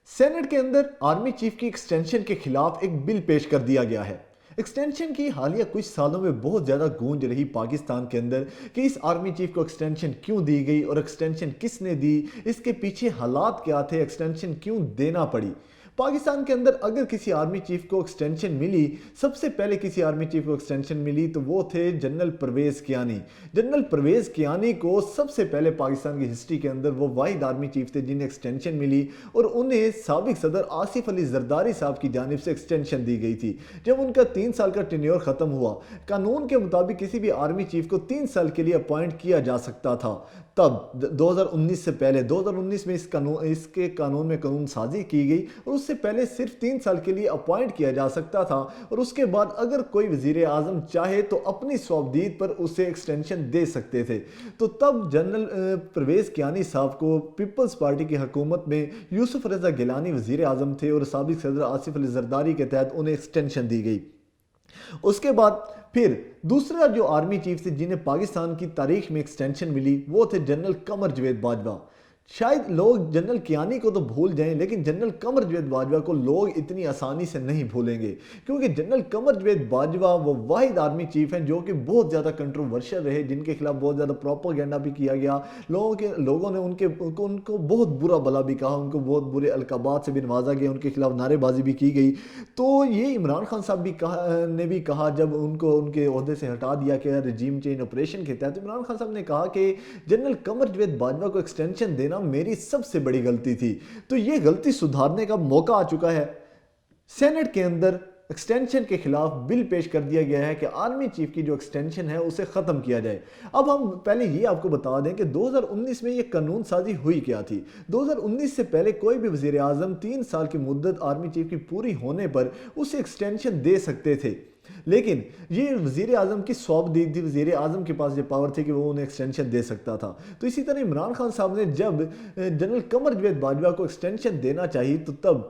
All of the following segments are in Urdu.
سینٹ کے اندر آرمی چیف کی ایکسٹینشن کے خلاف ایک بل پیش کر دیا گیا ہے۔ ایکسٹینشن کی حالیہ کچھ سالوں میں بہت زیادہ گونج رہی پاکستان کے اندر کہ اس آرمی چیف کو ایکسٹینشن کیوں دی گئی اور ایکسٹینشن کس نے دی، اس کے پیچھے حالات کیا تھے، ایکسٹینشن کیوں دینا پڑی۔ پاکستان کے اندر اگر کسی آرمی چیف کو ایکسٹینشن ملی، سب سے پہلے کسی آرمی چیف کو ایکسٹینشن ملی تو وہ تھے جنرل پرویز کیانی۔ جنرل پرویز کیانی کو سب سے پہلے پاکستان کی ہسٹری کے اندر وہ واحد آرمی چیف تھے جنہیں ایکسٹینشن ملی، اور انہیں سابق صدر آصف علی زرداری صاحب کی جانب سے ایکسٹینشن دی گئی تھی۔ جب ان کا 3 سال کا ٹینیور ختم ہوا، قانون کے مطابق کسی بھی آرمی چیف کو 3 سال کے لیے اپوائنٹ کیا جا سکتا تھا۔ تب 2019 سے پہلے 2019 میں اس کے قانون میں قانون سازی کی گئی، اور اس سے پہلے صرف 3 سال کے لیے اپوائنٹ کیا جا سکتا تھا، اور اس کے بعد اگر کوئی وزیر اعظم چاہے تو اپنی صوابدید پر اسے ایکسٹینشن دے سکتے تھے۔ تو تب جنرل پرویز کیانی صاحب کو پیپلز پارٹی کی حکومت میں یوسف رضا گیلانی وزیر اعظم تھے، اور سابق صدر آصف علی زرداری کے تحت انہیں ایکسٹینشن دی گئی۔ اس کے بعد پھر دوسرا جو آرمی چیف تھے جنہیں پاکستان کی تاریخ میں ایکسٹینشن ملی، وہ تھے جنرل قمر جاوید باجوہ۔ شاید لوگ جنرل کیانی کو تو بھول جائیں، لیکن جنرل قمر جاوید باجوہ کو لوگ اتنی آسانی سے نہیں بھولیں گے، کیونکہ جنرل قمر جاوید باجوہ وہ واحد آرمی چیف ہیں جو کہ بہت زیادہ کنٹروورشل رہے، جن کے خلاف بہت زیادہ پروپیگنڈا بھی کیا گیا، لوگوں نے ان کو بہت برا بلا بھی کہا، ان کو بہت برے القابات سے بھی نوازا گیا، ان کے خلاف نعرے بازی بھی کی گئی۔ تو یہ عمران خان صاحب نے بھی کہا جب ان کو ان کے عہدے سے ہٹا دیا گیا رجیم چینج آپریشن کے تحت، عمران خان صاحب نے کہا کہ جنرل قمر جاوید باجوہ کو ایکسٹینشن دینا میری سب سے بڑی غلطی تھی۔ تو یہ غلطی سدھارنے کا موقع آ چکا ہے۔ سینٹ کے اندر ایکسٹینشن کے خلاف بل پیش کر دیا گیا ہے کہ آرمی چیف کی جو ایکسٹینشن ہے اسے ختم کیا جائے۔ اب ہم پہلے یہ آپ کو بتا دیں کہ 2019 میں یہ قانون سازی ہوئی کیا تھی۔ 2019 سے پہلے کوئی بھی وزیر اعظم 3 سال کی مدت آرمی چیف کی پوری ہونے پر اسے ایکسٹینشن دے سکتے تھے، لیکن یہ وزیر اعظم کی صوابدید تھی، وزیر اعظم کے پاس یہ پاور تھی کہ وہ انہیں ایکسٹینشن دے سکتا تھا۔ تو اسی طرح عمران خان صاحب نے جب جنرل قمر جاوید باجوہ کو ایکسٹینشن دینا چاہیے تو تب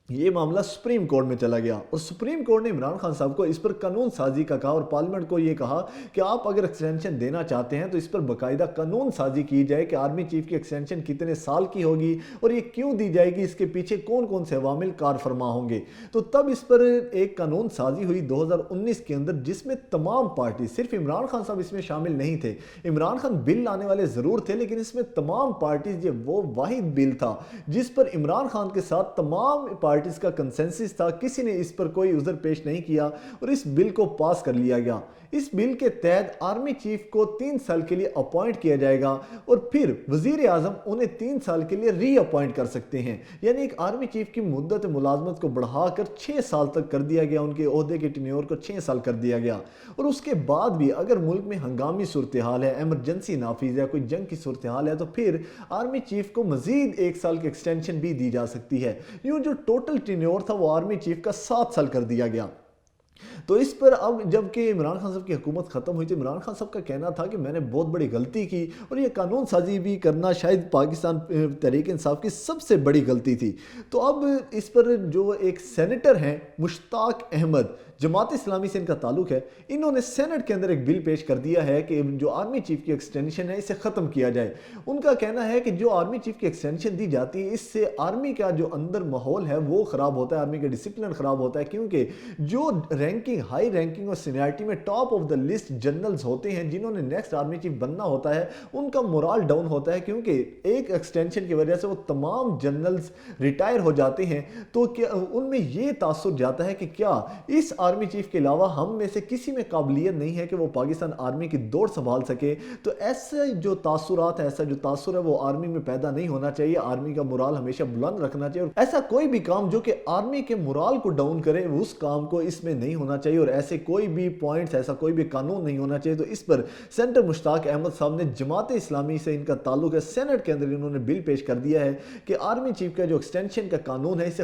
یہ معاملہ سپریم کورٹ میں چلا گیا، اور سپریم کورٹ نے عمران خان صاحب کو اس پر قانون سازی کا کہا، اور پارلیمنٹ کو یہ کہا کہ آپ اگر ایکسٹینشن دینا چاہتے ہیں تو اس پر باقاعدہ قانون سازی کی جائے کہ آرمی چیف کی ایکسٹینشن کتنے سال کی ہوگی اور یہ کیوں دی جائے گی، اس کے پیچھے کون کون سے عوامل کار فرما ہوں گے۔ تو تب اس پر ایک قانون سازی ہوئی 2019 کے اندر، جس میں تمام پارٹی، صرف عمران خان صاحب اس میں شامل نہیں تھے، عمران خان بل لانے والے ضرور تھے، لیکن اس میں تمام پارٹیز، یہ وہ واحد بل تھا جس پر عمران خان کے ساتھ تمام پارٹیز کا کنسنسس تھا، کسی نے اس پر کوئی عذر پیش نہیں کیا، اور اس بل کو پاس کر لیا گیا۔ اس بل کے تحت آرمی چیف کو 3 سال کے لیے اپوائنٹ کیا جائے گا، اور پھر وزیر اعظم انہیں 3 سال کے لیے ری اپوائنٹ کر سکتے ہیں، یعنی ایک آرمی چیف کی مدت ملازمت کو بڑھا کر 6 سال تک کر دیا گیا، ان کے عہدے کے ٹینیور کو 6 سال کر دیا گیا۔ اور اس کے بعد بھی اگر ملک میں ہنگامی صورتحال ہے، ایمرجنسی نافذ ہے، کوئی جنگ کی صورتحال ہے، تو پھر آرمی چیف کو مزید 1 سال کی ایکسٹینشن بھی دی جا سکتی ہے۔ یوں جو ٹوٹل ٹینیور تھا وہ آرمی چیف کا 7 سال کر دیا گیا۔ تو اس پر اب جب کہ عمران خان صاحب کی حکومت ختم ہوئی تھی، عمران خان صاحب کا کہنا تھا کہ میں نے بہت بڑی غلطی کی، اور یہ قانون سازی بھی کرنا شاید پاکستان تحریک انصاف کی سب سے بڑی غلطی تھی۔ تو اب اس پر جو ایک سینیٹر ہیں مشتاق احمد، جماعت اسلامی سے ان کا تعلق ہے، انہوں نے سینٹ کے اندر ایک بل پیش کر دیا ہے کہ جو آرمی چیف کی ایکسٹینشن ہے اسے ختم کیا جائے۔ ان کا کہنا ہے کہ جو آرمی چیف کی ایکسٹینشن دی جاتی ہے، اس سے آرمی کا جو اندر ماحول ہے وہ خراب ہوتا ہے، آرمی کا ڈسپلن خراب ہوتا ہے، کیونکہ جو ہائی رینکنگ اور سینیارٹی میں top of the list generals ہوتے ہیں جنہوں نے نیکسٹ آرمی چیف بننا ہوتا ہے، ان کا مورال ڈاؤن ہوتا ہے، کیونکہ ایک ایکسٹینشن کی وجہ سے وہ تمام جنرلز ریٹائر ہو جاتے ہیں۔ تو ان میں یہ تاثر جاتا ہے کہ کیا اس آرمی چیف کے علاوہ ہم میں سے کسی میں قابلیت نہیں ہے کہ وہ پاکستان آرمی کی دوڑ سنبھال سکے۔ تو ایسے جو تاثرات ہے، ایسا جو تاثر ہے وہ آرمی میں پیدا نہیں ہونا چاہیے، آرمی کا مورال ہمیشہ بلند رکھنا چاہیے، اور ایسا کوئی بھی کام جو کہ آرمی کے مورال کو ڈاؤن کرے اس کام کو اس میں نہیں ہونا چاہیے، اور ایسے کوئی بھی پوائنٹس، ایسا کوئی بھی قانون نہیں ہونا چاہیے۔ تو اس پر سینٹر مشتاق احمد صاحب نے، جماعت اسلامی سے ان کا تعلق ہے، سینٹ کے اندر انہوں نے بل پیش کر دیا ہے کہ آرمی چیف کا جو ایکسٹینشن کا قانون ہے اسے